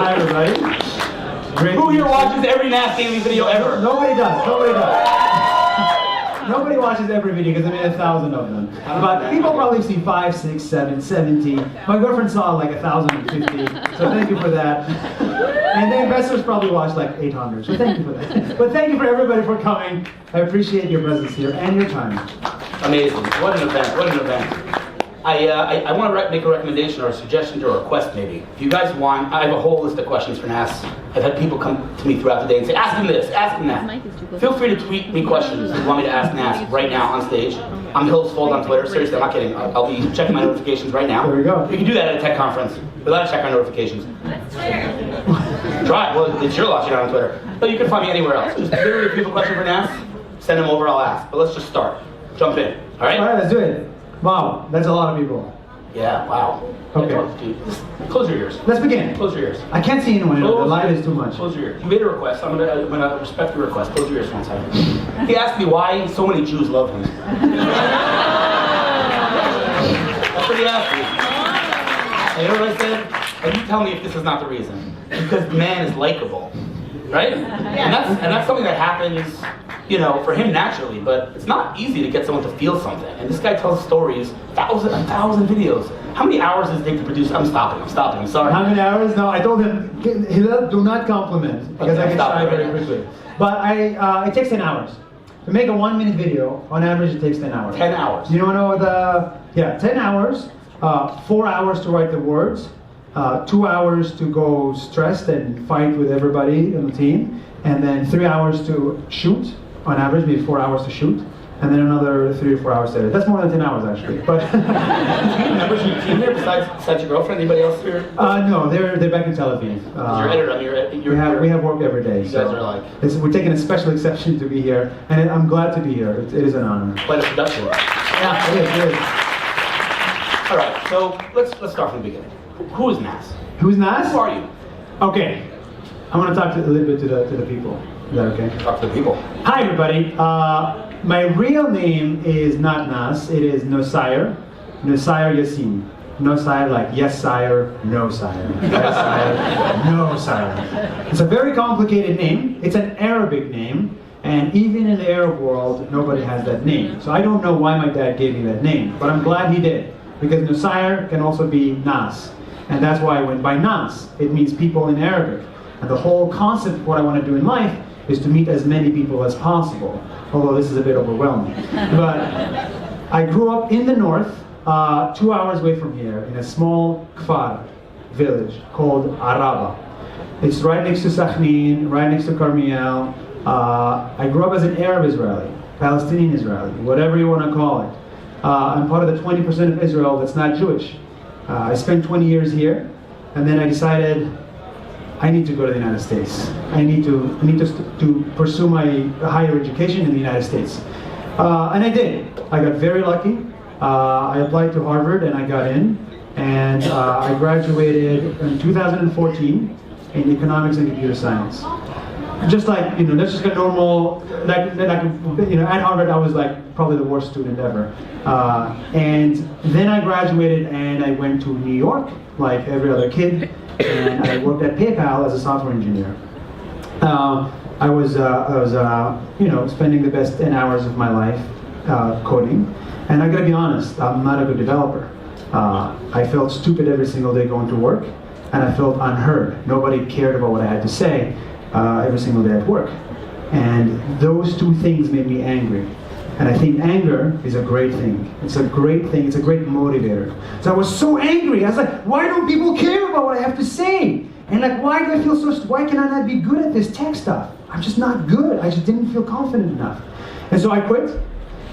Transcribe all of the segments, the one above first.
Hi, everybody. Great. Who here watches every Nas Daily video ever? Nobody does. Nobody does. Nobody watches every video because I made 1,000 of them. But people probably see 5, 6, 7, 70. My girlfriend saw like 1,050. So thank you for that. And the investors probably watched like 800. So thank you for that. But thank you for everybody for coming. I appreciate your presence here and your time. Amazing. What an event. What an event. I want to make a recommendation or a suggestion or a request maybe. If you guys want, I have a whole list of questions for Nas. I've had people come to me throughout the day and say, ask him this, ask him that. Feel free to tweet me questions if you want me to ask Nas right now on stage. I'm Hills Fold on Twitter. Seriously, I'm not kidding. I'll be checking my notifications right now. There we go. You can do that at a tech conference without checking our notifications. That's Twitter. Try it. Well, it's your loss, you're not on Twitter. But you can find me anywhere else. Just literally if you have a question for Nas, send them over, I'll ask. But let's just start. Jump in. All right? All right, let's do it. Wow, that's a lot of people. Yeah, wow. Okay. Dude, just close your ears. Let's begin. Close your ears. I can't see anyone. The light is too much. Close your ears. You made a request. I'm gonna respect your request. Close your ears one second. He asked me why so many Jews love him. That's what he asked me. And you know what I said? And you tell me if this is not the reason. Because the man is likable, right? And that's something that happens, you know, for him naturally. But it's not easy to get someone to feel something. And this guy tells stories, 1,000 videos. How many hours does it take to produce? I'm stopping. I'm sorry. How many hours? No, I told him, do not compliment, because I get shy very quickly. But it takes 10 hours. To make a 1-minute video, on average, it takes 10 hours. 10 hours. You know the, 10 hours, 4 hours to write the words, 2 hours to go stressed and fight with everybody on the team, and then 3 hours to shoot, on average, maybe 4 hours to shoot. And then another 3 or 4 hours to edit. That's more than 10 hours, actually. But members of your team there besides your girlfriend? Anybody else here? No, they're back in Tel Aviv. Your editor, we have work every day. You guys are like. We're taking a special exception to be here, and I'm glad to be here. It is an honor. Quite a production. Yeah, it is. All right, so let's start from the beginning. Who is Nas? Who's Nas? Who are you? Okay, I'm going to talk a little bit to the people. Is that okay? Talk to the people. Hi, everybody. My real name is not Nas, it is Nosire Yassin. Nosire like yes sire, no sire. Yes sire, no sire. It's a very complicated name. It's an Arabic name, and even in the Arab world, nobody has that name. So I don't know why my dad gave me that name, but I'm glad he did, because Nosire can also be Nas. And that's why I went by Nas. It means people in Arabic. And the whole concept of what I want to do in life is to meet as many people as possible. Although this is a bit overwhelming. But I grew up in the north, 2 hours away from here, in a small kfar village called Araba. It's right next to Sakhnin, right next to Carmiel. I grew up as an Arab Israeli, Palestinian Israeli, whatever you want to call it. I'm part of the 20% of Israel that's not Jewish. I spent 20 years here, and then I decided I need to go to the United States. I need to pursue my higher education in the United States. And I did. I got very lucky. I applied to Harvard and I got in. And I graduated in 2014 in economics and computer science. Just like, that's just a normal, at Harvard I was like probably the worst student ever. And then I graduated and I went to New York, like every other kid. And I worked at PayPal as a software engineer. I was spending the best 10 hours of my life coding. And I gotta be honest, I'm not a good developer. I felt stupid every single day going to work, and I felt unheard. Nobody cared about what I had to say every single day at work. And those two things made me angry. And I think anger is a great thing. It's a great thing. It's a great motivator. So I was so angry. I was like, why don't people care about what I have to say? And like, why do I feel so, why can I not be good at this tech stuff? I'm just not good. I just didn't feel confident enough. And so I quit.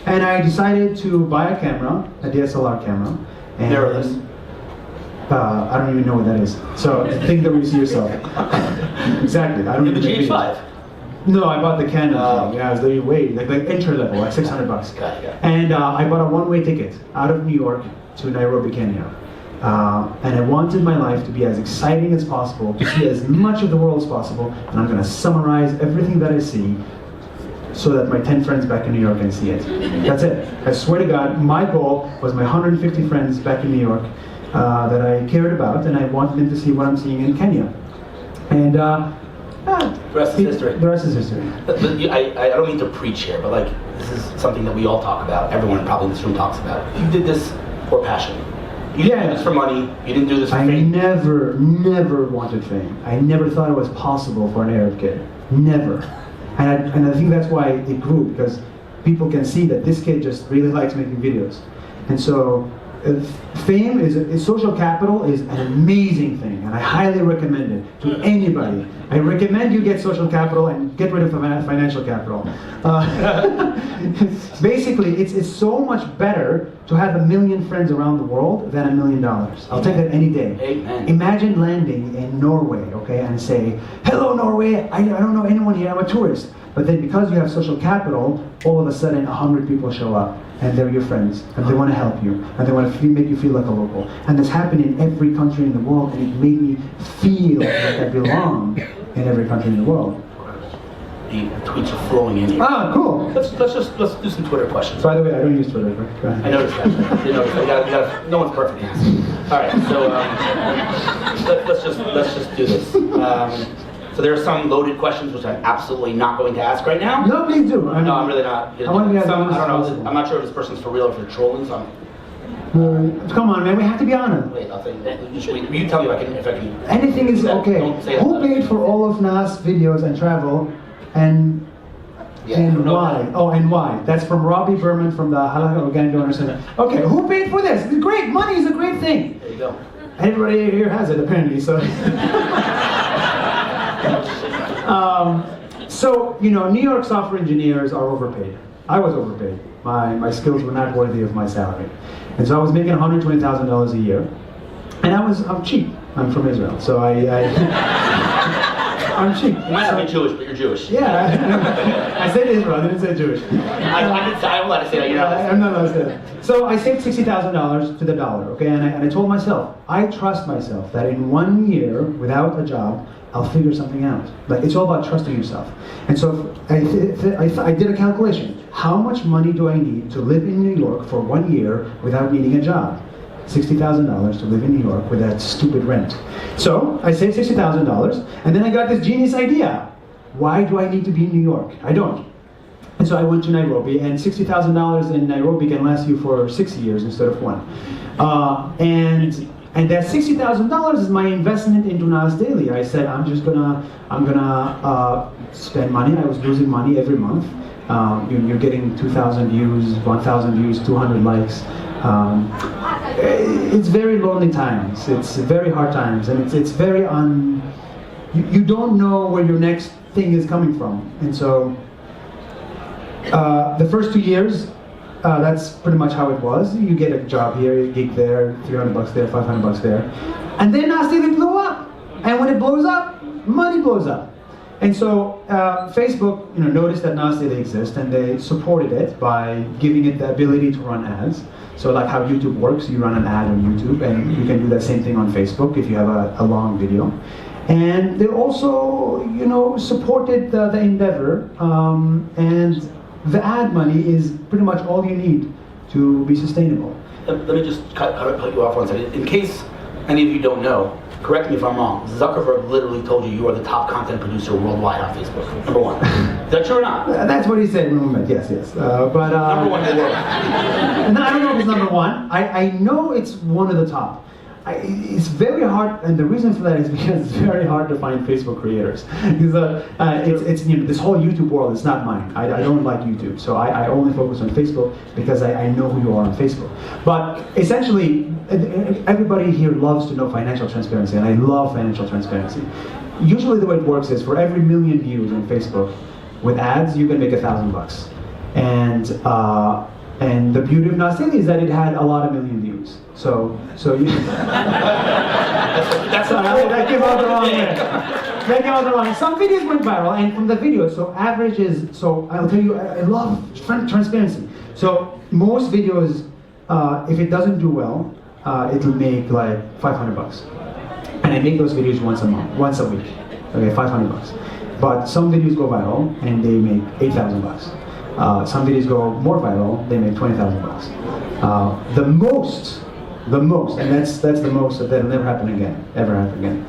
And I decided to buy a camera, a DSLR camera. And Mirrorless. I don't even know what that is. So think that when you see yourself. Exactly. I don't You have the even GH5. No, I bought the Canon thing. Yeah, it was the way, like entry level, like $600. Got it. And I bought a one-way ticket out of New York to Nairobi, Kenya. And I wanted my life to be as exciting as possible, to see as much of the world as possible. And I'm going to summarize everything that I see so that my 10 friends back in New York can see it. That's it. I swear to God, my goal was my 150 friends back in New York that I cared about, and I wanted them to see what I'm seeing in Kenya. And The rest is history. The rest is history. I don't mean to preach here, but like this is something that we all talk about. Everyone probably in this room talks about. You did this for passion. You didn't do this for money. You didn't do this for fame. I never wanted fame. I never thought it was possible for an Arab kid. Never. And I think that's why it grew, because people can see that this kid just really likes making videos. And so fame is social capital is an amazing thing, and I highly recommend it to anybody. I recommend you get social capital and get rid of financial capital. Basically, it's so much better to have 1 million friends around the world than $1 million. I'll take that any day. Amen. Imagine landing in Norway, okay, and say, "Hello, Norway. I don't know anyone here. I'm a tourist." But then, because you have social capital, all of a sudden 100 people show up, and they're your friends, and they want to help you, and they want to make you feel like a local. And this happened in every country in the world, and it made me feel like I belong in every country in the world. The tweets are flowing in here. Ah, cool. Let's do some Twitter questions. By the way, I don't use Twitter. But go ahead. I noticed that. I did notice that. No one's perfect. All right, so let's just do this. So there are some loaded questions which I'm absolutely not going to ask right now. No, please do. No, I'm really not. I want to be as some, honest I don't as know. possible. I'm not sure if this person's for real or if they're trolling. So Come on, man. We have to be honest. wait. I'll tell you. Just wait. You tell me if I can. Anything is okay. Don't say that. Who paid for all of Nas' videos and travel, and why? Oh, and why? That's from Robbie Berman from the Halakha Organic Donor Center. Okay, who paid for this? It's great. Money is a great thing. There you go. Everybody here has it, apparently. So, New York software engineers are overpaid. I was overpaid. My skills were not worthy of my salary, and so I was making $120,000 a year, and I'm cheap. I'm from Israel, so I'm cheap. You might not be Jewish, but you're Jewish. Yeah, I said Israel. I didn't say Jewish. I'm allowed to say that. You're not. I'm not allowed to say that. So I saved $60,000 to the dollar. Okay, and I told myself, I trust myself that in 1 year without a job, I'll figure something out. Like, it's all about trusting yourself. And so I did a calculation. How much money do I need to live in New York for 1 year without needing a job? $60,000 to live in New York with that stupid rent. So I saved $60,000, and then I got this genius idea. Why do I need to be in New York? I don't. And so I went to Nairobi, and $60,000 in Nairobi can last you for 6 years instead of 1. And that $60,000 is my investment into Nas Daily. I said, I'm gonna spend money. I was losing money every month. You're getting 2,000 views, 1,000 views, 200 likes. It's very lonely times. It's very hard times, and it's very you don't know where your next thing is coming from. And so the first 2 years, that's pretty much how it was. You get a job here, a gig there, $300 there, $500 there, and then Nas Daily blew up. And when it blows up, money blows up. And so Facebook, noticed that Nas Daily exists, and they supported it by giving it the ability to run ads. So like how YouTube works, you run an ad on YouTube, and you can do the same thing on Facebook if you have a long video. And they also, supported the endeavor, and the ad money is pretty much all you need to be sustainable. Let me just cut you off 1 second. In case any of you don't know, correct me if I'm wrong, Zuckerberg literally told you are the top content producer worldwide on Facebook. Number 1. Is that true or not? That's what he said when we met, yes. But number 1 in the world. I don't know if it's number 1. I know it's one of the top. It's very hard, and the reason for that is because it's very hard to find Facebook creators. Because it's this whole YouTube world is not mine. I don't like YouTube, so I only focus on Facebook because I know who you are on Facebook. But essentially, everybody here loves to know financial transparency, and I love financial transparency. Usually, the way it works is for every 1 million views on Facebook with ads, you can make $1,000. And the beauty of Nas Daily is that it had a lot of million views. So you. That came out the wrong way. That came out the wrong way. Some videos went viral, and from the videos, so average is. So I'll tell you, I love transparency. So most videos, if it doesn't do well, it'll make like $500, and I make those videos once a week. Okay, $500. But some videos go viral and they make $8,000. Some videos go more viral, they make $20,000. The most, and that's the most that'll never happen again, ever happen again.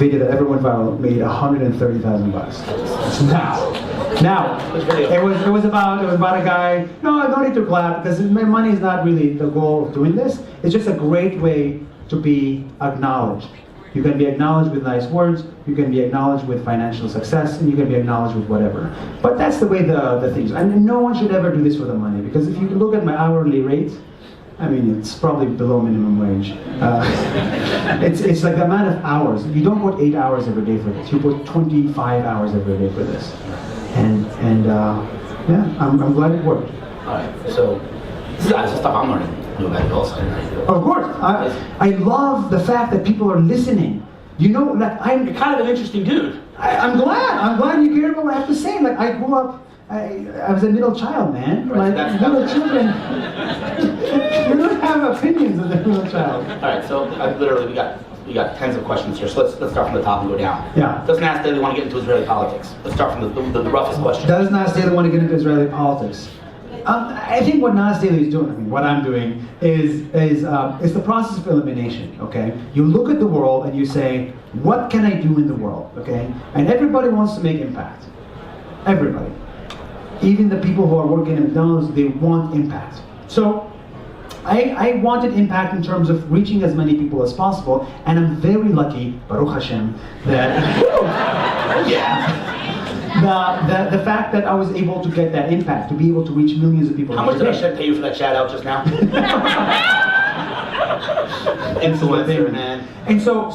video that ever went viral made $130,000. Now, it was about a guy. No, I don't need to clap because money is not really the goal of doing this. It's just a great way to be acknowledged. You can be acknowledged with nice words. You can be acknowledged with financial success, and you can be acknowledged with whatever. But that's the way the things. And no one should ever do this for the money, because if you look at my hourly rate, I mean, it's probably below minimum wage. It's like the amount of hours. You don't put 8 hours every day for this. You put 25 hours every day for this. And yeah, I'm glad it worked. All right, so this is stuff I'm learning new about you also. Of course, I love the fact that people are listening. You know, like You're kind of an interesting dude. I'm glad you care about what I have to say. Like I grew up, I was a middle child, man. Right, like middle children, you don't have opinions as a middle child. All right, so literally we got tens of questions here. So let's start from the top and go down. Yeah. Does Nas Daily want to get into Israeli politics? Let's start from the roughest question. Does Nas Daily want to get into Israeli politics? I think what Nas Daily is doing, I mean, what I'm doing, is the process of elimination. Okay, you look at the world and you say, what can I do in the world? Okay, and everybody wants to make impact. Everybody, even the people who are working at McDonald's, they want impact. So I wanted impact in terms of reaching as many people as possible, and I'm very lucky, Baruch Hashem, that the fact that I was able to get that impact, to be able to reach millions of people. How much did I pay you for that shout out just now? Influencer, man. And so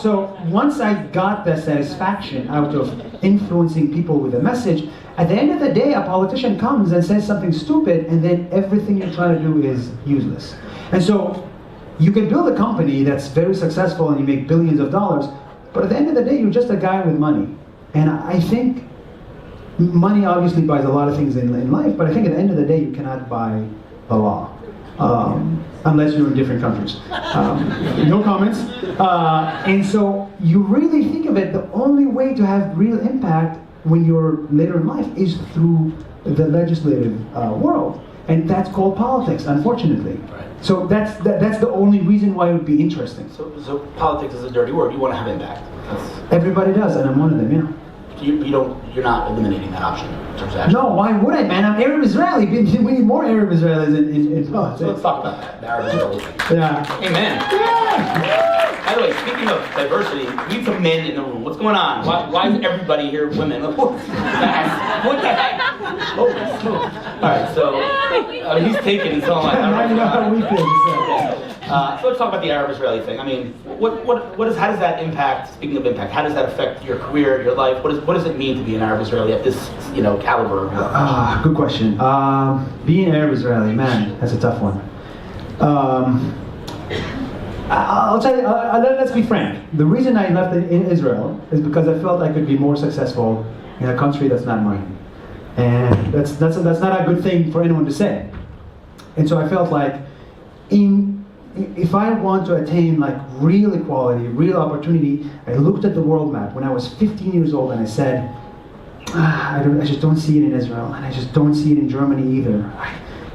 once I got the satisfaction out of influencing people with a message, at the end of the day, a politician comes and says something stupid, and then everything you try to do is useless. And so you can build a company that's very successful and you make billions of dollars, but at the end of the day, you're just a guy with money. And I think money obviously buys a lot of things in life, but I think at the end of the day, you cannot buy the law. Unless you're in different countries. No comments. And so you really think of it, the only way to have real impact when you're later in life is through the legislative world. And that's called politics, unfortunately. Right. So that's the only reason why it would be interesting. So politics is a dirty word. You want to have impact. Everybody does, and I'm one of them, yeah. You're not eliminating that option in terms of action. No, why would I, man? I'm Arab Israeli. We need more Arab Israelis in politics. So let's talk about that. The Arab Israeli thing. Yeah. Amen. Yeah. By the way, speaking of diversity, we need some men in the room. What's going on? Why is everybody here women? What the heck? Holy smokes. All right, so he's taken and so am I. Now you know how we feel. So let's talk about the Arab-Israeli thing. I mean, how does that impact, speaking of impact, how does that affect your career, your life? What does it mean to be an Arab-Israeli at this, caliber? Good question. Being Arab-Israeli, man, that's a tough one. I'll tell you, let's be frank. The reason I left in Israel is because I felt I could be more successful in a country that's not mine. And that's not a good thing for anyone to say. And so I felt like if I want to attain like real equality, real opportunity, I looked at the world map when I was 15 years old and I said, I just don't see it in Israel, and I just don't see it in Germany either.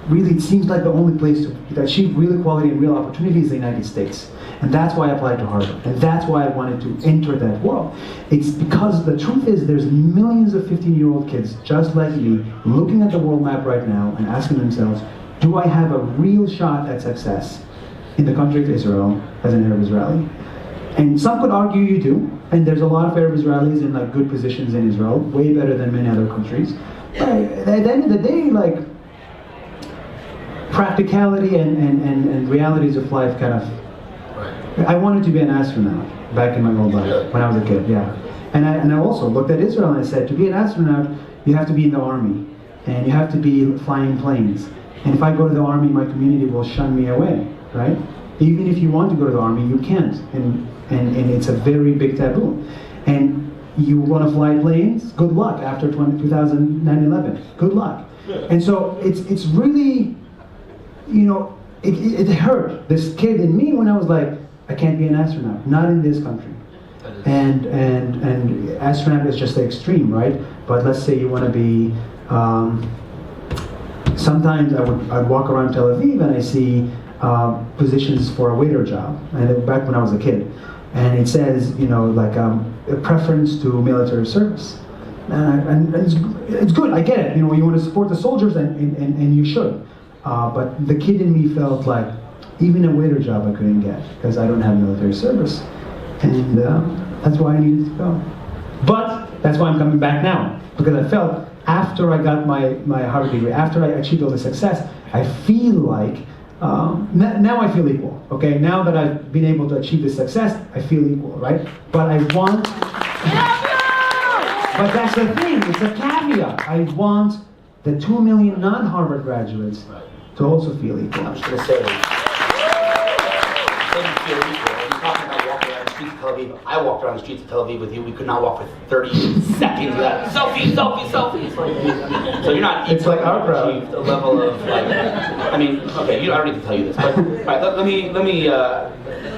Really, it seems like the only place to achieve real equality and real opportunity is the United States. And that's why I applied to Harvard. And that's why I wanted to enter that world. It's because the truth is there's millions of 15-year-old kids just like me looking at the world map right now and asking themselves, do I have a real shot at success in the country of Israel as an Arab Israeli? And some could argue you do. And there's a lot of Arab Israelis in like good positions in Israel, way better than many other countries. But at the end of the day, like, practicality and realities of life kind of... I wanted to be an astronaut back in my old life, when I was a kid, yeah. And I also looked at Israel and I said, to be an astronaut, you have to be in the army. And you have to be flying planes. And if I go to the army, my community will shun me away, right? Even if you want to go to the army, you can't. And it's a very big taboo. And you want to fly planes? Good luck after 2009-11. Good luck. And so it's really... it hurt this kid in me when I was like, I can't be an astronaut, not in this country. And astronaut is just the extreme, right? But let's say you want to be. Sometimes I'd walk around Tel Aviv and I see positions for a waiter job, and back when I was a kid, and it says, like a preference to military service. And it's good, I get it. You want to support the soldiers, and you should. But the kid in me felt like even a waiter job I couldn't get because I don't have military service. And that's why I needed to go. But that's why I'm coming back now, because I felt after I got my Harvard degree, after I achieved all the success, I feel like, now I feel equal, okay? Now that I've been able to achieve this success, I feel equal, right? But I want, but that's the thing, it's a caveat. I want the 2 million non-Harvard graduates to also feel equal. I'm just going to say, feel equal. You're talking about walking around the streets of Tel Aviv. I walked around the streets of Tel Aviv with you. We could not walk for 30 seconds without selfie. So you're not. It's like OurCrowd. Achieved a level of like. I mean, okay. I don't need to tell you this, but all right. Let me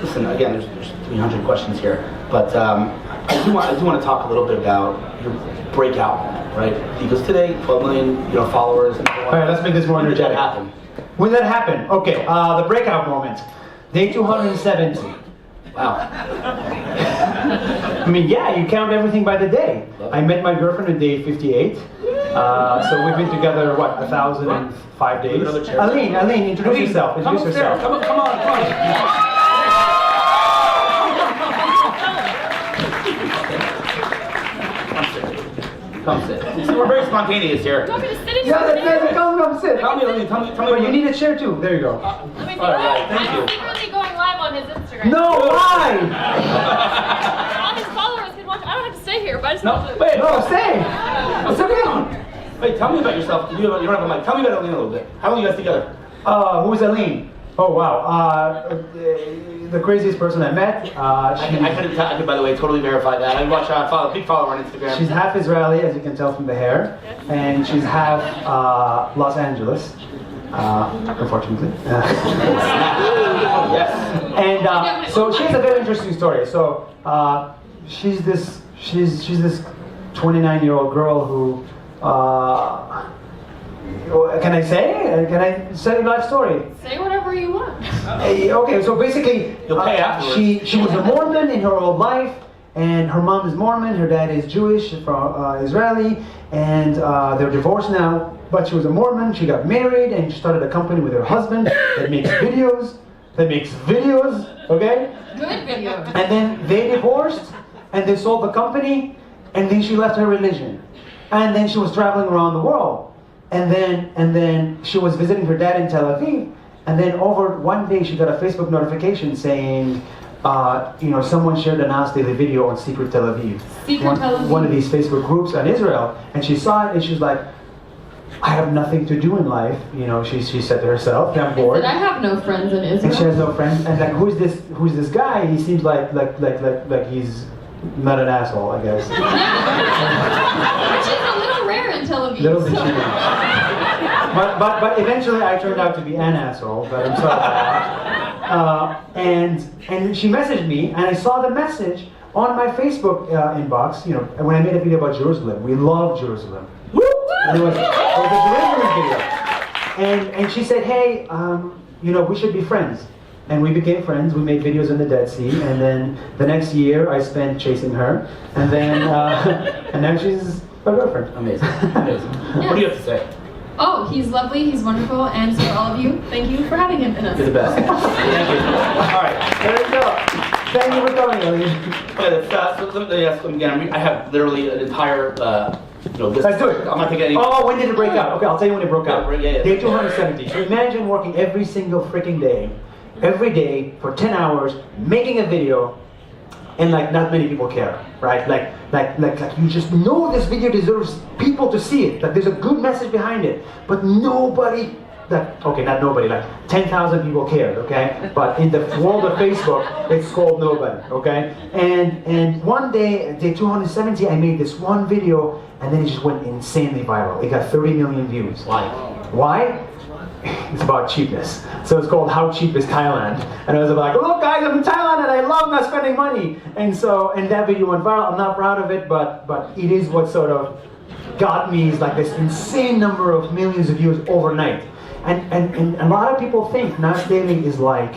listen. Again, there's 300 questions here, but I do want to talk a little bit about your breakout moment, right? Because today, 12 million followers. And all right, let's make this more energetic. When did that happen? Okay, the breakout moment. Day 270. Wow. I mean, yeah, you count everything by the day. I met my girlfriend on day 58. So we've been together, 1,005 days. Aline, introduce yourself. Introduce yourself. Come on. Come sit. See, we're very spontaneous here. You want me to sit in Come sit. Tell me. But you need a chair too. There you go. Let me see. Right, thank you. I'm secretly going live on his Instagram. No, why? All his followers can watch. I don't have to stay here, but I just No, have to. wait. No, stay. What's okay? Wait, tell me about yourself. You don't have a mic. Tell me about Aline a little bit. How long are you guys together? Who's Aline? Oh wow. The craziest person I met. I could, by the way, totally verify that. I watch, follow, big follower on Instagram. She's half Israeli, as you can tell from the hair, and she's half Los Angeles, unfortunately. Yes. And so she has a very interesting story. So she's this 29-year-old girl who. Can I say your life story? Say whatever you want. Okay, so basically, You'll pay afterwards. she was a Mormon in her old life, and her mom is Mormon, her dad is Jewish, Israeli, and they're divorced now, but she was a Mormon, she got married, and she started a company with her husband that makes videos, okay? Good video. And then they divorced, and they sold the company, and then she left her religion. And then she was traveling around the world. And then she was visiting her dad in Tel Aviv, and then over one day she got a Facebook notification saying, someone shared a Nas Daily video on Secret Tel Aviv. One of these Facebook groups in Israel, and she saw it and she was like, I have nothing to do in life, she said to herself, I'm bored. I have no friends in Israel. And she has no friends, and like, who's this guy? He seems like he's not an asshole, I guess. Which is a little rare in Tel Aviv. But eventually I turned out to be an asshole, but I'm sorry about that. And she messaged me, and I saw the message on my Facebook inbox, when I made a video about Jerusalem. We love Jerusalem. And it was a deliverance video. And she said, hey, we should be friends. And we became friends. We made videos in the Dead Sea, and then the next year I spent chasing her, and then and now she's my girlfriend. Amazing. What do you have to say? Oh, he's lovely, he's wonderful, and so all of you, thank you for having him in us. You're the best. Thank you. All right. There you go. Thank you for coming, Ellie. Okay, so let me ask them again. I have literally an entire. Let's do it. I'm not taking any. Oh, when did it break out? Okay, I'll tell you when it broke out. Yeah. Day 270. So imagine working every single freaking day, every day for 10 hours, making a video, and like not many people care, right? Like you just know this video deserves people to see it. Like there's a good message behind it, but nobody. Not nobody. Like 10,000 people cared, okay? But in the world of Facebook, it's called nobody, okay? And one day, day 270, I made this one video, and then it just went insanely viral. It got 30 million views. Why? It's about cheapness. So it's called How Cheap is Thailand? And I was like, look guys, I'm in Thailand and I love not spending money. And that video went viral. I'm not proud of it, but it is what sort of got me is like this insane number of millions of views overnight. And a lot of people think Nas Daily is like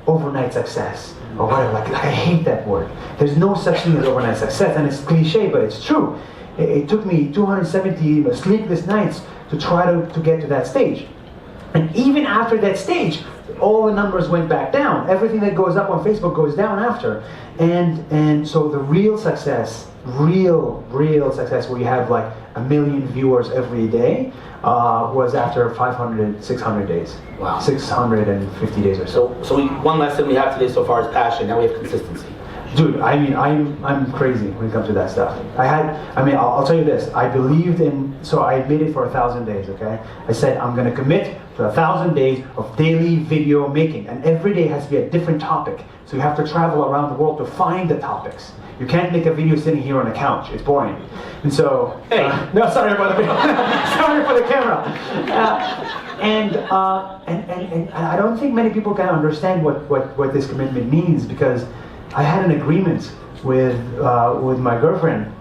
overnight success. or whatever. Like I hate that word. There's no such thing as overnight success, and it's cliche, but it's true. It took me 270 sleepless nights to try to get to that stage. And even after that stage, all the numbers went back down. Everything that goes up on Facebook goes down after. And so the real success, real success where you have like 1 million viewers every day was after 500, 600 days. Wow. 650 days or so. So one lesson we have today so far is passion. Now we have consistency. Dude, I mean, I'm crazy when it comes to that stuff. I'll tell you this. I believed in, so I made it for 1,000 days, okay? I said, I'm gonna commit to 1,000 days of daily video making. And every day has to be a different topic. So you have to travel around the world to find the topics. You can't make a video sitting here on a couch. It's boring. And so, no, sorry about the video. Sorry for the camera. And I don't think many people can understand what this commitment means, because I had an agreement with my girlfriend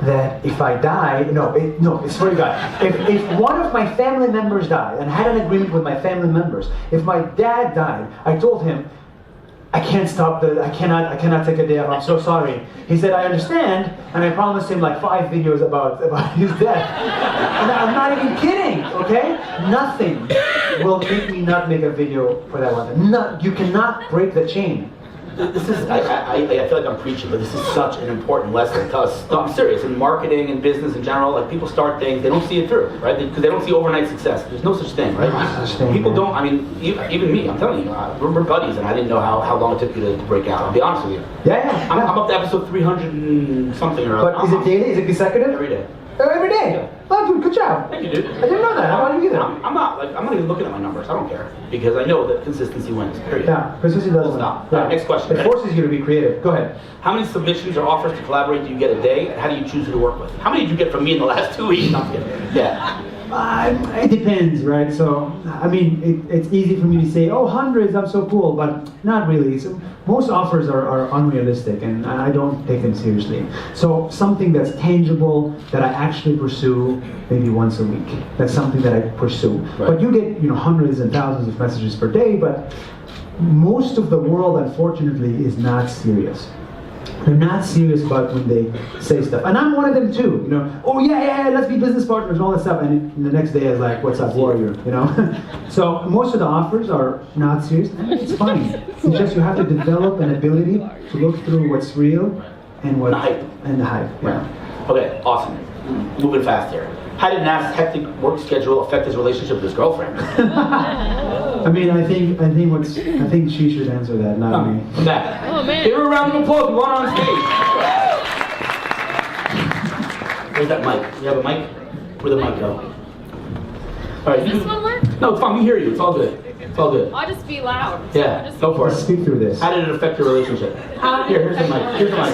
that if I die, it's for God. If one of my family members died, and I had an agreement with my family members, if my dad died, I told him, I can't stop I cannot take a day off, I'm so sorry. He said, I understand, and I promised him like 5 videos about his death. And I'm not even kidding, okay? Nothing will make me not make a video for that one. You cannot break the chain. This is, I feel like I'm preaching, but this is such an important lesson to us. No, I'm serious. In marketing and business in general, like people start things, they don't see it through, right? Because they don't see overnight success. There's no such thing, right? No such thing, people man. don't, I mean, even me, I'm telling you, we're buddies, and I didn't know how long it took you to break out. I'll be honest with you. Yeah. I'm up to episode 300 and something or other. But is it daily? Is it consecutive? Every day. Every day? Yeah. Oh, dude, good job. Thank you, dude. I didn't know that. How about you either? I'm not even looking at my numbers. I don't care. Because I know that consistency wins, period. Yeah, consistency doesn't Stop. win. Next question. It forces you to be creative. Go ahead. How many submissions or offers to collaborate do you get a day, and how do you choose who to work with? How many did you get from me in the last 2 weeks? No, I'm kidding. Yeah. It depends, right? So, I mean, it's easy for me to say, oh, hundreds, I'm so cool, but not really. So most offers are unrealistic, and I don't take them seriously. So something that's tangible, that I actually pursue maybe once a week. That's something that I pursue. Right. But you get, hundreds and thousands of messages per day, but most of the world, unfortunately, is not serious. They're not serious about when they say stuff. And I'm one of them too, oh yeah, let's be business partners and all that stuff. And the next day I was like, what's up, warrior, So most of the offers are not serious, and it's fine. It's just you have to develop an ability to look through what's real and the hype. Yeah. Okay, awesome. Moving fast here. How did Nas' hectic work schedule affect his relationship with his girlfriend? I think she should answer that, not me. Come back. Oh man. Give her a round of applause. We want her on stage. Where's that mic? You have a mic? Where'd the mic go? All right. Does this one work? No, it's fine. We hear you. It's all good. It's all good. I'll just be loud. Yeah. Go for it. Let's speak through this. How did it affect your relationship? Here's the mic. Here's the mic.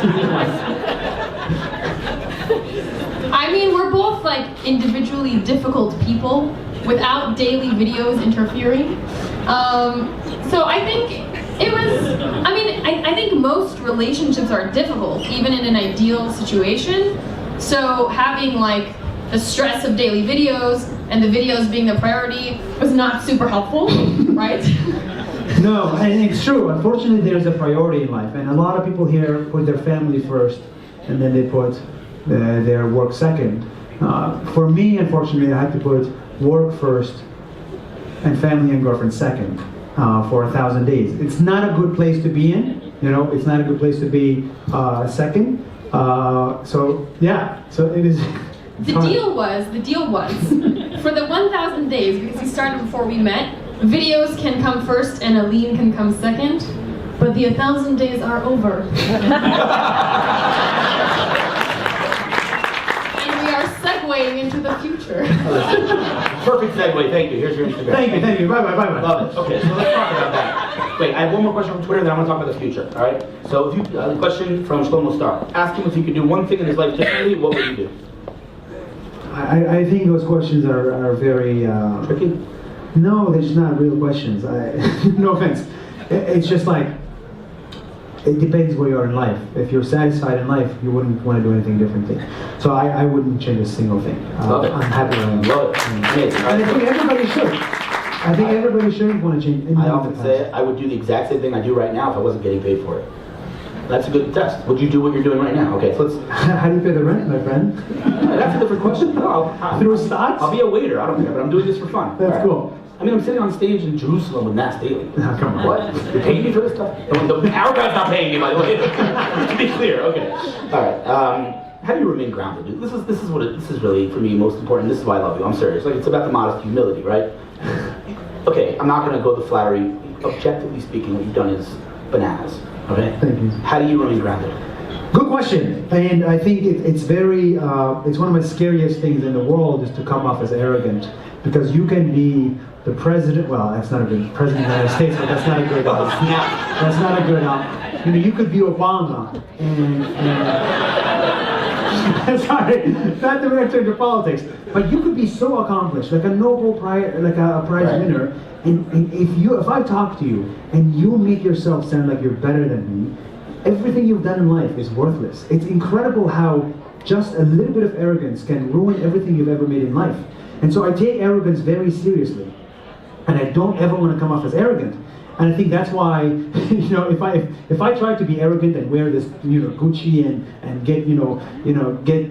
I mean, we're both like individually difficult people without daily videos interfering. So I think it was, I think most relationships are difficult, even in an ideal situation. So having like the stress of daily videos and the videos being the priority was not super helpful, right? No, and it's true. Unfortunately, there's a priority in life, and a lot of people here put their family first, and then they put their work second. For me, unfortunately, I had to put work first and family and girlfriend second for 1,000 days. It's not a good place to be in. It's not a good place to be second. So it is. The deal was, for the 1,000 days, because we started before we met, videos can come first and Aline can come second, but the 1,000 days are over. And we are segueing into the future. Perfect segue, thank you. Here's your Instagram. Thank you. Bye. Love it. Okay, so let's talk about that. Wait, I have one more question from Twitter, then I want to talk about the future, all right? So the question from Shlomo Star. Ask him if he could do one thing in his life differently, what would you do? I think those questions are very... Tricky? No, they're just not real questions. No offense. It's just like, it depends where you are in life. If you're satisfied in life, you wouldn't want to do anything differently. So I wouldn't change a single thing. Love it. I'm happy where I am. Love it. Amazing. And I think everybody should. I think everybody should want to change. I often say I would do the exact same thing I do right now if I wasn't getting paid for it. That's a good test. Would you do what you're doing right now? Okay, so let's... How do you pay the rent, my friend? That's a different question. No, Through stocks? I'll be a waiter, I don't care, but I'm doing this for fun. That's cool. I mean, I'm sitting on stage in Jerusalem with Nas Daily. Oh, come on. What? You're paying me for this stuff? OurCrowd's not paying me, by the way. To be clear, okay. All right. How do you remain grounded? This is really, for me, most important. This is why I love you. I'm serious. Like, it's about the modest humility, right? Okay, I'm not going to go the flattery. Objectively speaking, what you've done is bananas. Okay? Thank you. How do you remain grounded? Good question. And I think it's very, it's one of the scariest things in the world is to come off as arrogant. Because you can be the president, well, that's not a good, president of the United States, but that's not a good, that's not a good, you could be Obama, and sorry, not to enter into politics, but you could be so accomplished, like a Nobel Prize, like a prize winner, and if I talk to you, and you make yourself sound like you're better than me, everything you've done in life is worthless. It's incredible how just a little bit of arrogance can ruin everything you've ever made in life. And so I take arrogance very seriously, and I don't ever want to come off as arrogant. And I think that's why, if I try to be arrogant and wear this, Gucci and get,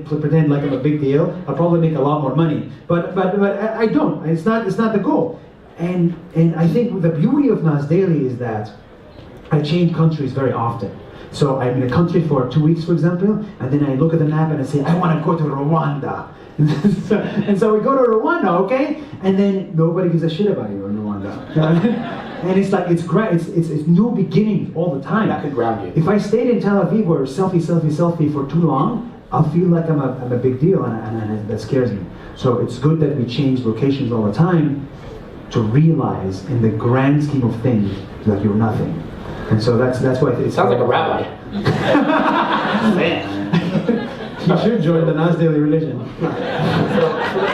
pretend like I'm a big deal, I'll probably make a lot more money. But I don't. It's not the goal. And I think the beauty of Nas Daily is that I change countries very often. So I'm in a country for 2 weeks, for example, and then I look at the map and I say, I want to go to Rwanda. and so we go to Rwanda, okay? And then nobody gives a shit about you in Rwanda. And it's like, it's great, it's new beginnings all the time. That could ground you. If I stayed in Tel Aviv where selfie for too long, I'll feel like I'm a big deal, and that scares me. So it's good that we change locations all the time to realize in the grand scheme of things that you're nothing. And so that's why it sounds like a rabbi. Man. You should join the Nas Daily religion. So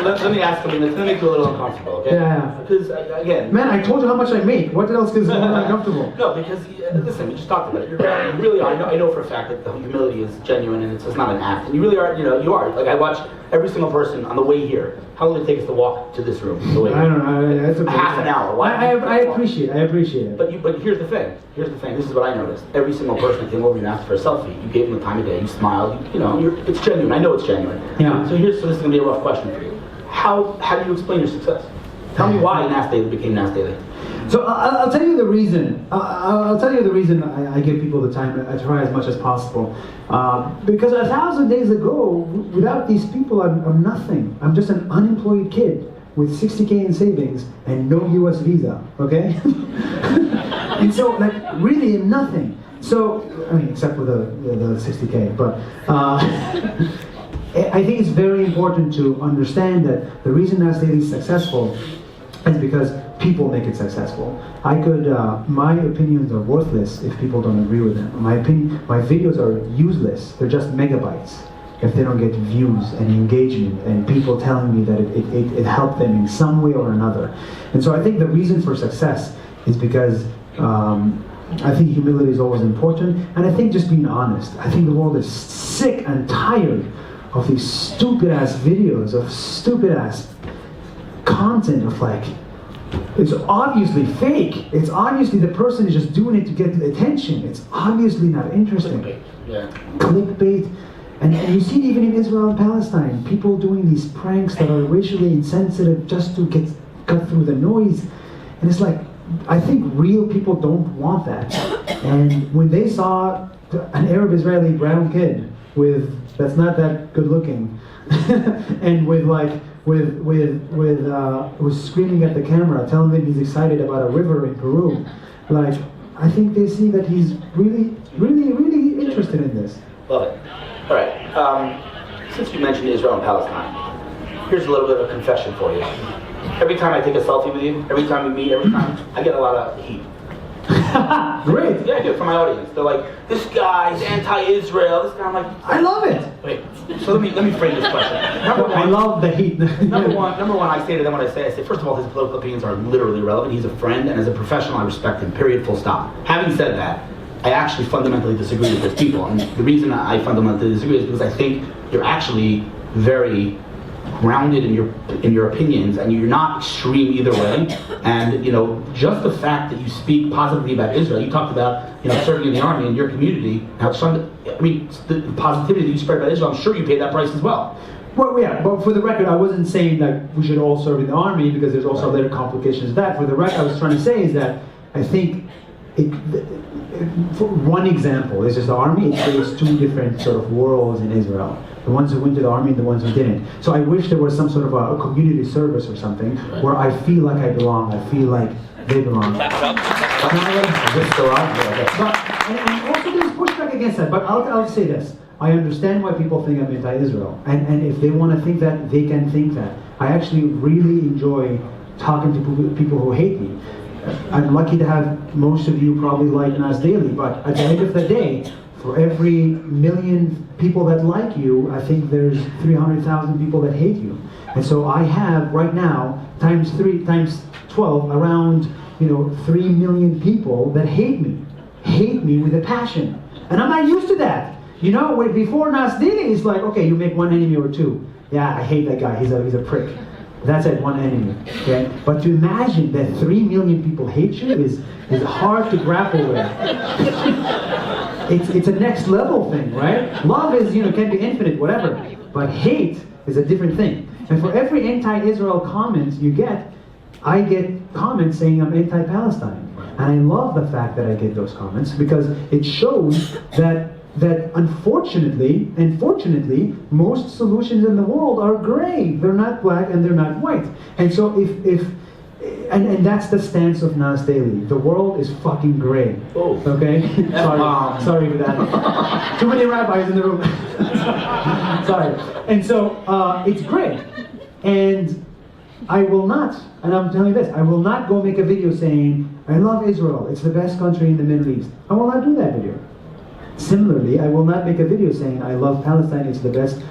let me ask something that's going to make you a little uncomfortable, okay? Yeah. Because, again... Man, I told you how much I make. What else is more uncomfortable? No, because, listen, we just talked about it. You really are. I know for a fact that the humility is genuine and it's not an act. And you really are, you are. Like, I watch every single person on the way here. How long did it take us to walk to this room? The way here? I don't know. That's half an hour. I appreciate it. But here's the thing. This is what I noticed. Every single person that came over and asked for a selfie, you gave them the time of day, you smiled, it's genuine. I know it's genuine. Yeah. So this is going to be a rough question for you. How do you explain your success? Tell me why Nas Daily became Nas Daily. So I'll tell you the reason. I'll tell you the reason I give people the time. I try as much as possible. Because 1,000 days ago, without these people, I'm nothing. I'm just an unemployed kid with 60K in savings and no US visa, okay? And so, like, really nothing. So, I mean, except for the 60K, but I think it's very important to understand that the reason Nas Daily is successful is because people make it successful. My opinions are worthless if people don't agree with them. My videos are useless. They're just megabytes if they don't get views and engagement and people telling me that it helped them in some way or another. And so I think the reason for success is because I think humility is always important, and I think just being honest. I think the world is sick and tired of these stupid-ass videos, of stupid-ass content of like, it's obviously fake. It's obviously the person is just doing it to get attention. It's obviously not interesting. Clickbait. Yeah. Clickbait. And you see it even in Israel and Palestine. People doing these pranks that are racially insensitive just to cut through the noise. And it's like, I think real people don't want that. And when they saw an Arab-Israeli brown kid that's not that good looking, and was screaming at the camera, telling them he's excited about a river in Peru, like, I think they see that he's really, really, really interested in this. Love it. All right. Since you mentioned Israel and Palestine, here's a little bit of a confession for you. Every time I take a selfie with you, every time we meet, I get a lot of heat. Great. Yeah, I do, from my audience. They're like, this guy's anti-Israel. This guy, I'm like, I love it. Wait, so let me frame this question. I love the heat. Number one, I say to them what I say, first of all, his political opinions are literally irrelevant. He's a friend, and as a professional, I respect him, period, full stop. Having said that, I actually fundamentally disagree with those people. And the reason I fundamentally disagree is because I think you're actually very grounded in your opinions, and you're not extreme either way. And just the fact that you speak positively about Israel, you talked about serving in the army in your community. How the positivity that you spread about Israel, I'm sure you paid that price as well. Well, yeah, but for the record, I wasn't saying that we should all serve in the army, because there's also later complications of that. For the record, I was trying to say is that I think, for one example, is just the army. It creates two different sort of worlds in Israel. The ones who went to the army and the ones who didn't. So I wish there was some sort of a community service or something where I feel like I belong. I feel like they belong. And also there's pushback against that. But I'll say this. I understand why people think I'm anti-Israel. And if they want to think that, they can think that. I actually really enjoy talking to people who hate me. I'm lucky to have most of you probably like Nas Daily, but at the end of the day, for every million people that like you, I think there's 300,000 people that hate you. And so I have right now, times 12, around 3 million people that hate me with a passion. And I'm not used to that. Before Nas Daily, it's like, okay, you make one enemy or two. Yeah, I hate that guy, he's a prick. That's it, one enemy. Okay? But to imagine that 3 million people hate you is hard to grapple with. It's a next level thing, right? Love is, can be infinite, whatever. But hate is a different thing. And for every anti-Israel comment you get, I get comments saying I'm anti-Palestine. And I love the fact that I get those comments, because it shows that unfortunately and fortunately, most solutions in the world are gray. They're not black and they're not white. And so and that's the stance of Nas Daily. The world is fucking gray. Oh. Okay? Sorry for that. Too many rabbis in the room. Sorry. And so it's gray. And I will not, and I'm telling you this, I will not go make a video saying, I love Israel, it's the best country in the Middle East. I will not do that video. Similarly, I will not make a video saying I love Palestine, it's the best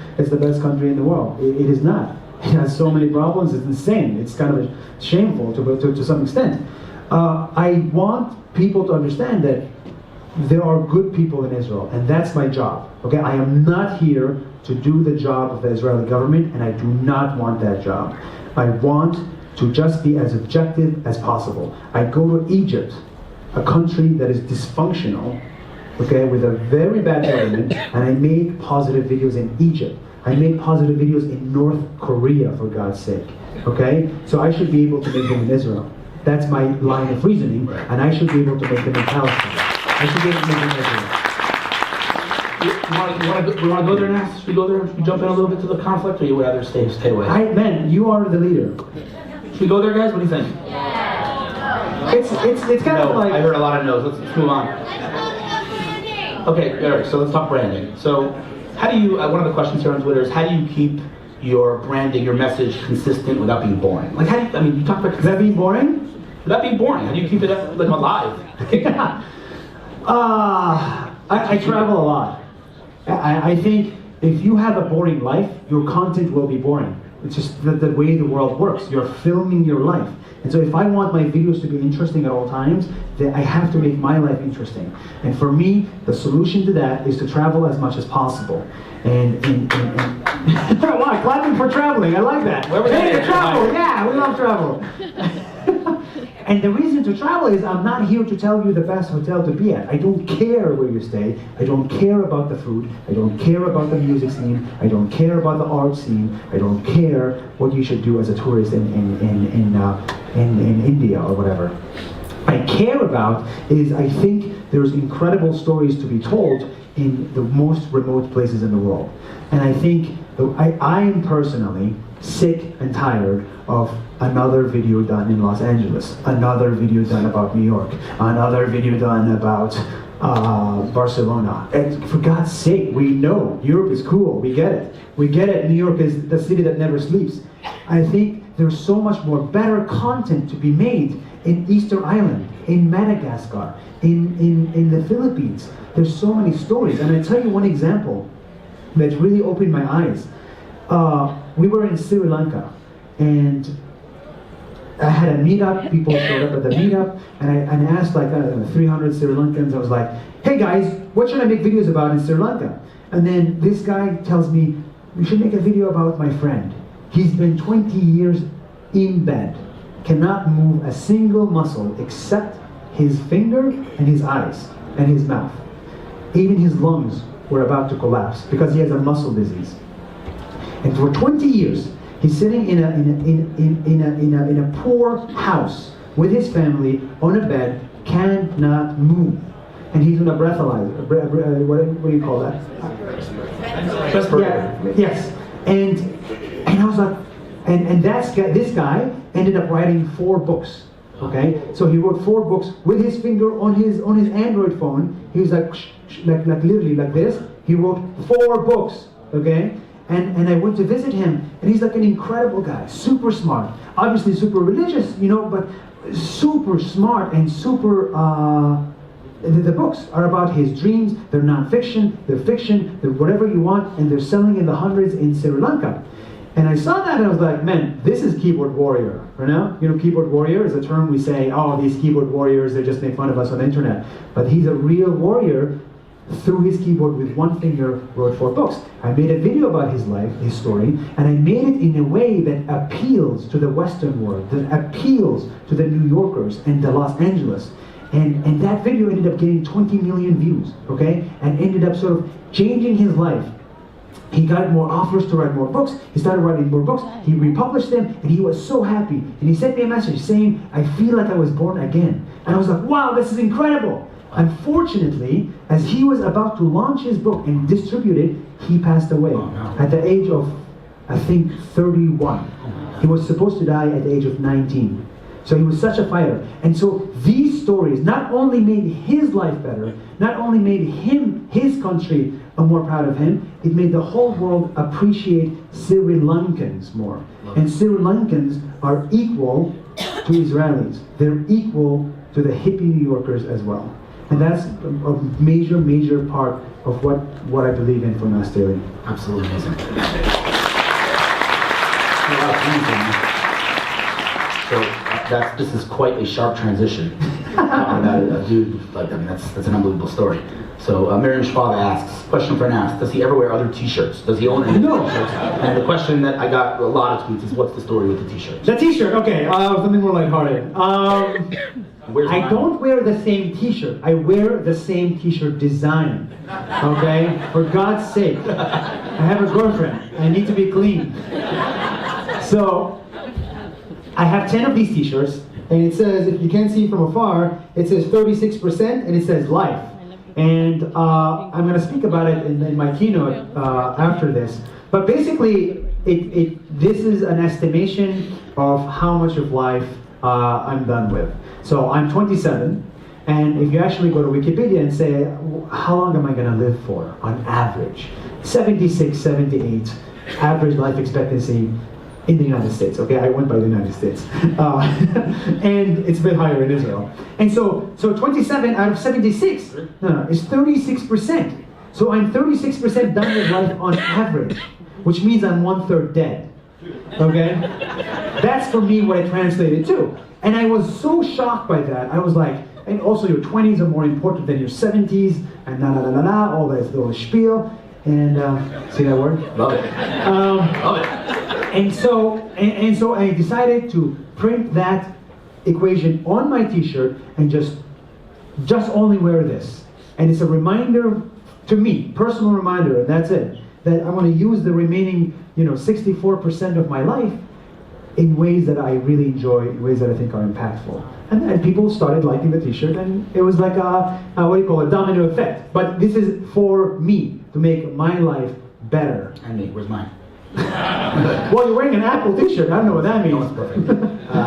country in the world. It is not. It has so many problems, it's insane. It's kind of shameful to some extent. I want people to understand that there are good people in Israel, and that's my job. Okay, I am not here to do the job of the Israeli government, and I do not want that job. I want to just be as objective as possible. I go to Egypt, a country that is dysfunctional, okay, with a very bad government, and I make positive videos in Egypt. I make positive videos in North Korea, for God's sake, okay? So I should be able to make them in Israel. That's my line of reasoning, and I should be able to make them in Palestine. I should be able to make them in Israel. We want to go there now? Should we go there? Should we jump in a little bit to the conflict, or you would rather stay away? Man, you are the leader. Should we go there, guys? What do you think? Yeah. It's kind of like... I heard a lot of no's. Let's move on. Okay, all right, so let's talk branding. So how do you, one of the questions here on Twitter is, how do you keep your branding, your message consistent without being boring? Like, how do you, you talk about... Is that being boring? Without being boring, how do you keep it alive? I travel a lot. I think if you have a boring life, your content will be boring. It's just the way the world works. You're filming your life. And so if I want my videos to be interesting at all times, then I have to make my life interesting. And for me, the solution to that is to travel as much as possible. And wow, clapping for traveling, I like that. Hey, travel, yeah, we love travel. And the reason to travel is I'm not here to tell you the best hotel to be at. I don't care where you stay. I don't care about the food. I don't care about the music scene. I don't care about the art scene. I don't care what you should do as a tourist in India or whatever. I care about is I think there's incredible stories to be told in the most remote places in the world. And I think I am personally sick and tired of another video done in Los Angeles, another video done about New York, another video done about Barcelona. And for God's sake, we know Europe is cool, we get it. We get it, New York is the city that never sleeps. I think there's so much more better content to be made in Easter Island, in Madagascar, in the Philippines. There's so many stories, and I tell you one example that really opened my eyes. We were in Sri Lanka, and I had a meetup, people showed up at the meetup, and I asked like 300 Sri Lankans, I was like, hey guys, what should I make videos about in Sri Lanka? And then this guy tells me, you should make a video about my friend. He's been 20 years in bed, cannot move a single muscle except his finger and his eyes and his mouth. Even his lungs were about to collapse because he has a muscle disease. And for 20 years, he's sitting in a poor house with his family on a bed, cannot move. And he's on a breathalyzer. What do you call that? Yeah, yes. And I was like, and this guy ended up writing 4 books. Okay, so he wrote 4 books with his finger on his Android phone. He was like literally like this. He wrote 4 books. Okay, and I went to visit him, and he's like an incredible guy, super smart, obviously super religious, you know, but super smart and super. The books are about his dreams. They're non-fiction, they're fiction, they're whatever you want, and they're selling in the hundreds in Sri Lanka. And I saw that and I was like, man, this is keyboard warrior, you know? You know, keyboard warrior is a term we say, oh, these keyboard warriors, they just make fun of us on the internet. But he's a real warrior. Through his keyboard with one finger, wrote 4 books. I made a video about his life, his story, and I made it in a way that appeals to the Western world, that appeals to the New Yorkers and the Los Angeles. And that video ended up getting 20 million views, okay? And ended up sort of changing his life. He got more offers to write more books. He started writing more books. He republished them, and he was so happy. And he sent me a message saying, I feel like I was born again. And I was like, wow, this is incredible. Unfortunately, as he was about to launch his book and distribute it, he passed away at the age of, I think, 31. He was supposed to die at the age of 19. So he was such a fighter. And so these stories not only made his life better, not only made him, his country, more proud of him, it made the whole world appreciate Sri Lankans more. And Sri Lankans are equal to Israelis. They're equal to the hippie New Yorkers as well. And that's a major, major part of what I believe in for Nas Daily. Absolutely amazing. So this is quite a sharp transition. About a dude like that. That's an unbelievable story. So Miriam Schwab asks, question for Nas, does he ever wear other t-shirts? Does he own any t-shirts? And the question that I got a lot of tweets is, what's the story with the t-shirts? The t-shirt, okay, something more lighthearted. I don't wear the same t-shirt. I wear the same t-shirt design. Okay? For God's sake. I have a girlfriend. I need to be clean. So, I have 10 of these t-shirts, and it says, if you can't see from afar, it says 36%, and it says life. And I'm going to speak about it in my keynote after this. But basically, this is an estimation of how much of life I'm done with. So I'm 27, and if you actually go to Wikipedia and say, how long am I going to live for on average? 76, 78, average life expectancy in the United States. Okay, I went by the United States. And it's a bit higher in Israel. And so 27 out of 76 is 36%. So I'm 36% done with life on average, which means I'm 1/3 dead. Okay? That's for me what it translated to. And I was so shocked by that. I was like, and also your 20s are more important than your 70s, and all this little spiel. And see that word? Love it. Love it. And so I decided to print that equation on my t-shirt and just only wear this. And it's a reminder to me, personal reminder, and that's it, that I want to use the remaining, 64% of my life in ways that I really enjoy, in ways that I think are impactful. And people started liking the t-shirt, and it was like a domino effect. But this is for me, to make my life better. And me, where's mine? Well, you're wearing an Apple t-shirt. I don't know what that means. No, it's perfect.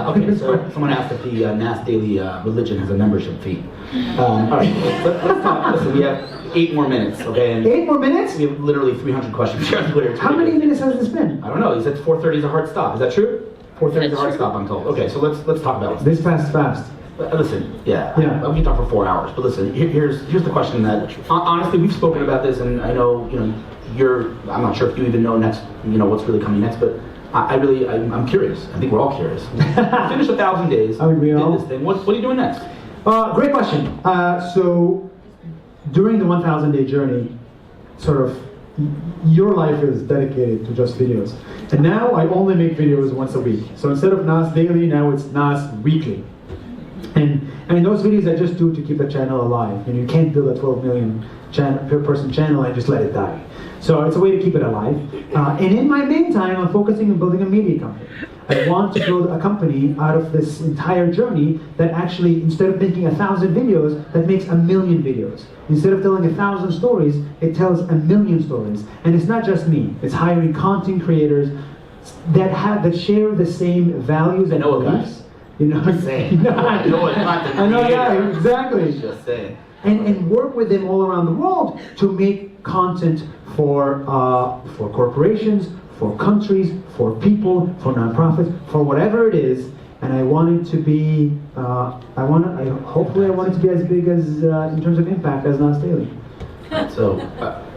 Okay, so someone asked if the Nas Daily religion has a membership fee. All right, let's talk. Listen, we have 8 more minutes, okay? And 8 more minutes? we have literally 300 questions here on Twitter. How many minutes has this been? I don't know. You said 4:30 is a hard stop. Is that true? 4:30 is a hard stop, I'm told. Okay, so let's talk about it. This passed fast. Listen, we can talk for 4 hours, but listen, here's the question that honestly we've spoken about this, and I know I'm not sure if you even know next, what's really coming next, but I'm curious. I think we're all curious. Finish 1,000 days. Are we all? Did this thing. What are you doing next? Great question. So during the 1,000-day journey, sort of your life is dedicated to just videos. And now I only make videos once a week. So instead of Nas Daily, now it's Nas Weekly. And those videos I just do to keep the channel alive. You can't build a 12 million per person channel and just let it die. So it's a way to keep it alive. And in my main time, I'm focusing on building a media company. I want to build a company out of this entire journey that actually, instead of making 1,000 videos, that makes 1,000,000 videos. Instead of telling 1,000 stories, it tells 1,000,000 stories. And it's not just me. It's hiring content creators that share the same values and beliefs. You know what I'm saying? I know what content I know, yeah, creator. exactly. Just saying. And work with them all around the world to make content for corporations, for countries, for people, for nonprofits, for whatever it is. And I want it to be, hopefully I want it to be as big as, in terms of impact, as Nas Daily. So,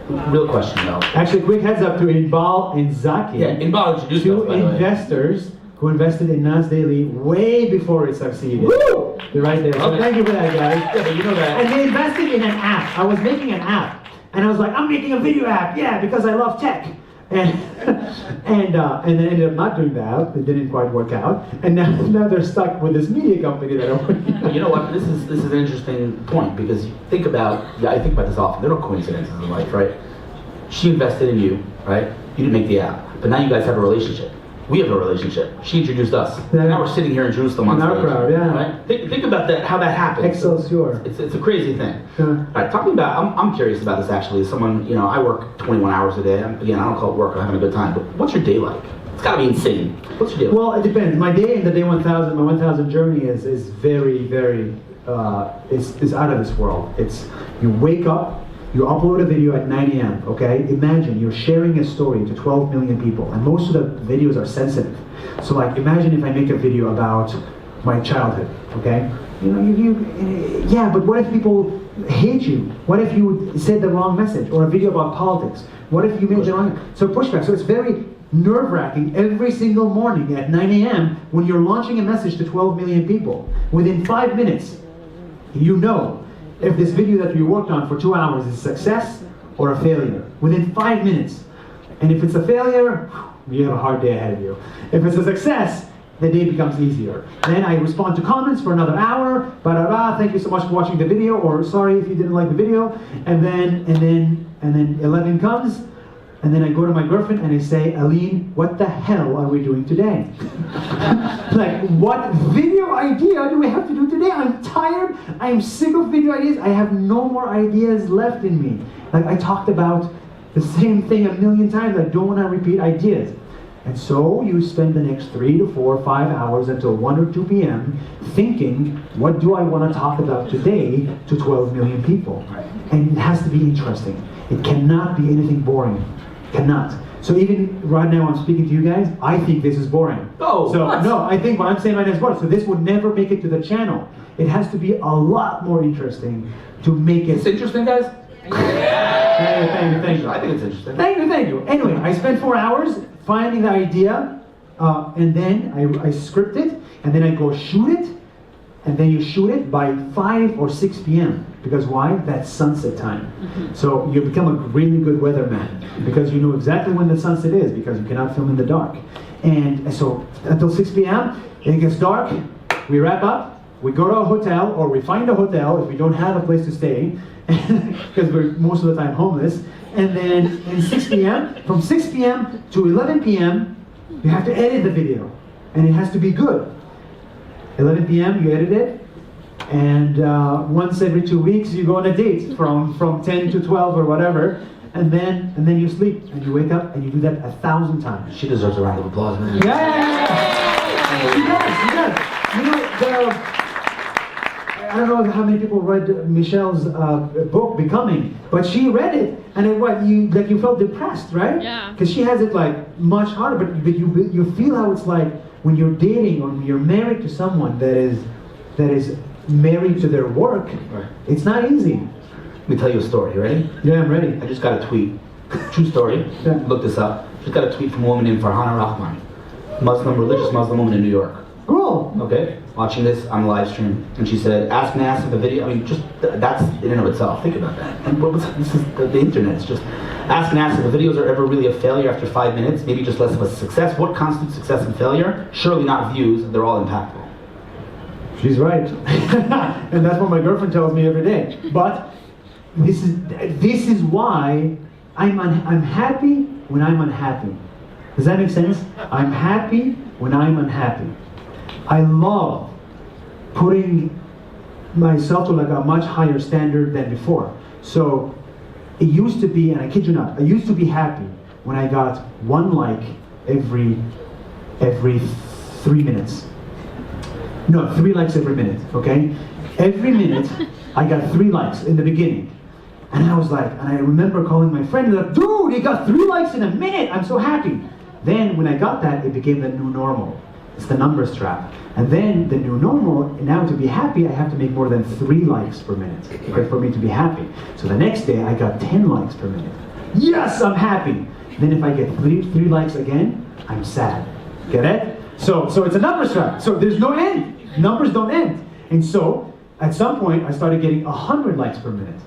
real question though. Actually, quick heads up to Inbal and Zaki. Yeah, Inbal introduced two us, by the way. investors who invested in Nas Daily way before it succeeded. Woo! They're right there. So Okay. thank you for that, guys. Yeah, but you know that. And they invested in an app. I was making an app, and I was like, I'm making a video app, yeah, because I love tech. And and then ended up not doing that. It didn't quite work out, and now they're stuck with this media company that are. You know what? This is an interesting point because you think about. Yeah, I think about this often. There are no coincidences in life, right? She invested in you, right? You didn't make the app, but now you guys have a relationship. We have a relationship. She introduced us. Yeah. Now we're sitting here in Jerusalem on stage. OurCrowd, yeah. Right? Think about that. How that happens. Excelsior. It's a crazy thing. Yeah. All right, talking about, I'm curious about this actually. As someone, I work 21 hours a day. Again, I don't call it work. I'm having a good time. But what's your day like? It's got to be insane. What's your day like? Well, it depends. My day in the day 1000, my 1000 journey is very, very, is out of this world. It's, you wake up, you upload a video at 9 a.m., okay? Imagine you're sharing a story to 12 million people, and most of the videos are sensitive. So like, imagine if I make a video about my childhood, okay? Yeah, but what if people hate you? What if you said the wrong message? Or a video about politics? What if you made the wrong, so pushback. So it's very nerve-wracking every single morning at 9 a.m. when you're launching a message to 12 million people. Within 5 minutes, you know if this video that we worked on for 2 hours is a success or a failure. Within 5 minutes. And if it's a failure, you have a hard day ahead of you. If it's a success, the day becomes easier. Then I respond to comments for another hour, thank you so much for watching the video, or sorry if you didn't like the video, and then 11 comes, and then I go to my girlfriend and I say, Aline, what the hell are we doing today? Like, what video idea do we have to do today? I'm tired, I'm sick of video ideas, I have no more ideas left in me. Like, I talked about the same thing a million times, I don't want to repeat ideas. And so you spend the next 3 to 4 or 5 hours until 1 or 2 p.m. thinking, what do I want to talk about today to 12 million people? And it has to be interesting. It cannot be anything boring. Cannot. So even right now I'm speaking to you guys, I think this is boring. Oh, so what? no, I think what I'm saying right now is boring. So this would never make it to the channel. It has to be a lot more interesting to make it. It's interesting, guys? Thank you. I think it's interesting. Thank you. Anyway, I spent 4 hours finding the idea, and then I script it, and then I go shoot it, and then you shoot it by 5 or 6 p.m. Because why? That's sunset time. So you become a really good weatherman because you know exactly when the sunset is because you cannot film in the dark. And so until 6 p.m., it gets dark, we wrap up, we go to a hotel, or we find a hotel if we don't have a place to stay, because we're most of the time homeless. And then in 6 p.m., from 6 p.m. to 11 p.m., you have to edit the video. And it has to be good. 11 p.m., you edit it. And once every 2 weeks, you go on a date from 10 to 12 or whatever. And then you sleep and you wake up and you do that 1,000 times. She deserves a round of applause, man. Yeah! She does. You know, I don't know how many people read Michelle's book, Becoming, but she read it, and you felt depressed, right? Yeah. Because she has it like much harder, but you feel how it's like when you're dating or when you're married to someone that is married to their work. Right. It's not easy. Let me tell you a story. You ready? Yeah, I'm ready. I just got a tweet. True story. Yeah. Look this up. Just got a tweet from a woman named Farhana Rahman, religious Muslim woman in New York. Cool. Okay, watching this on the live stream, and she said, "Ask Nas if the video." I mean, just that's in and of itself. Think about that. And this is the internet. It's just. Ask and ask if the videos are ever really a failure after 5 minutes, maybe just less of a success. What constitutes success and failure? Surely not views, they're all impactful. She's right. And that's what my girlfriend tells me every day. But this is why I'm happy when I'm unhappy. Does that make sense? I'm happy when I'm unhappy. I love putting myself to like a much higher standard than before. So it used to be, and I kid you not, I used to be happy when I got 1 like every 3 minutes. No, 3 likes every minute, okay? Every minute, I got 3 likes in the beginning. And I was like, and I remember calling my friend, like, dude, he got 3 likes in a minute, I'm so happy. Then when I got that, it became the new normal. It's the numbers trap. And then the new normal, now to be happy, I have to make more than 3 likes per minute for me to be happy. So the next day, I got 10 likes per minute. Yes, I'm happy. Then if I get 3 likes again, I'm sad. Get it? So it's a numbers trap. So there's no end. Numbers don't end. And so at some point, I started getting 100 likes per minute.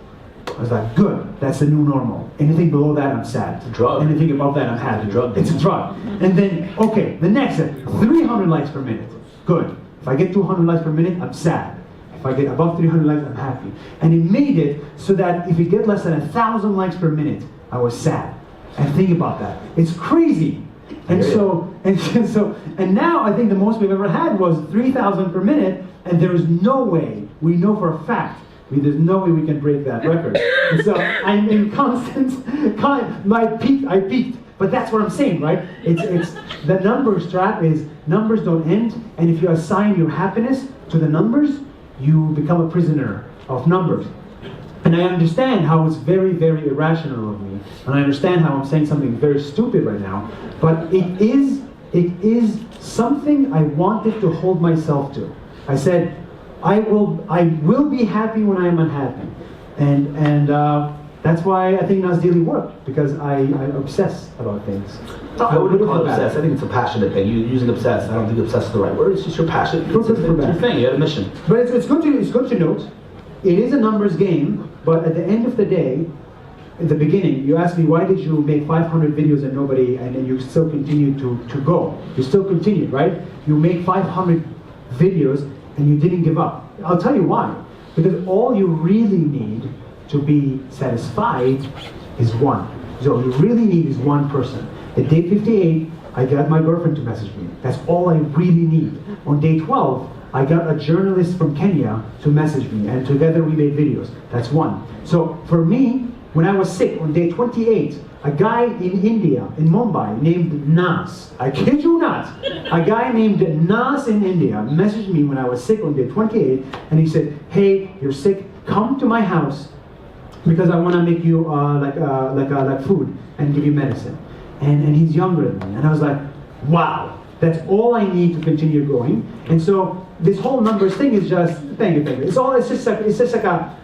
I was like, good, that's the new normal. Anything below that, I'm sad. It's a drug. Anything above that, I'm happy. It's a drug. It's a drug. And then, okay, the next, 300 likes per minute. Good. If I get 200 likes per minute, I'm sad. If I get above 300 likes, I'm happy. And it made it so that if you get less than 1,000 likes per minute, I was sad. And think about that. It's crazy. And and now I think the most we've ever had was 3,000 per minute, and there is no way, we know for a fact, there's no way we can break that record. And so I'm in constant, I peaked, but that's what I'm saying, right? It's the numbers trap is numbers don't end, and if you assign your happiness to the numbers, you become a prisoner of numbers. And I understand how it's very, very irrational of me, and I understand how I'm saying something very stupid right now, but it is something I wanted to hold myself to. I said, I will be happy when I am unhappy, and that's why I think Nas Daily worked, because I obsess about things. I wouldn't call it obsess. I think it's a passionate thing. You're using obsess. I don't think obsess is the right word. It's just your passion. It's your thing. You have a mission. But it's good to note, it is a numbers game, but at the end of the day, in the beginning, you asked me, why did you make 500 videos and then you still continue to go? You still continued, right? You made 500 videos and you didn't give up. I'll tell you why. Because all you really need to be satisfied is one. So you really need is one person. At day 58, I got my girlfriend to message me. That's all I really need. On day 12, I got a journalist from Kenya to message me, and together we made videos. That's one. So for me, when I was sick on day 28, a guy in India, in Mumbai, named Nas, I kid you not, a guy named Nas in India messaged me when I was sick on day 28, and he said, hey, you're sick, come to my house, because I want to make you like food and give you medicine. And he's younger than me. And I was like, wow, that's all I need to continue going. And so this whole numbers thing is just, thank you. It's just like a,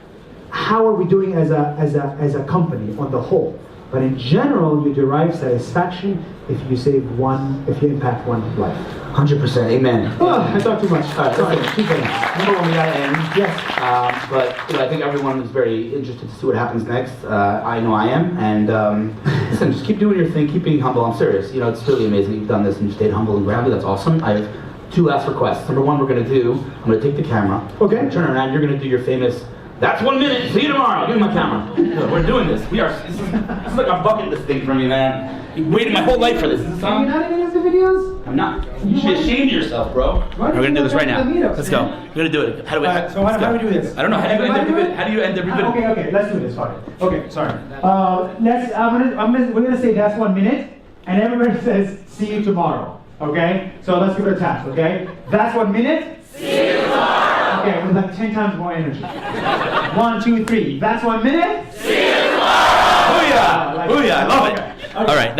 how are we doing as a company on the whole? But in general, you derive satisfaction if you impact one life. 100%, amen. Oh, I talked too much. All right, Sorry. listen, 2 things. Number one, we gotta end. Yes. But I think everyone is very interested to see what happens next. I know I am. And listen, just keep doing your thing, keep being humble. I'm serious. It's really amazing that you've done this and you stayed humble and grounded. That's awesome. I have 2 last requests. Number one, I'm gonna take the camera. Okay. Turn around. You're gonna do your famous. That's 1 minute. See you tomorrow. Give me my camera. We're doing this. This is like a bucket list thing for me, man. You waited my whole life for this. Is this Are you not in the videos? I'm not. You should be ashamed of yourself, bro. We're gonna do this right now. Let's go. We're gonna do it. How do we? So how do we do this? I don't know. How do you end every video? Okay. Let's do this. Sorry. Okay. Sorry. We're gonna say that's 1 minute, and everybody says see you tomorrow. Okay. So let's give it a tap. Okay. That's 1 minute. See you tomorrow. Okay, with like 10 times more energy. 1, 2, 3. That's 1 minute. See you tomorrow. Booyah! Booyah! I love it. All right.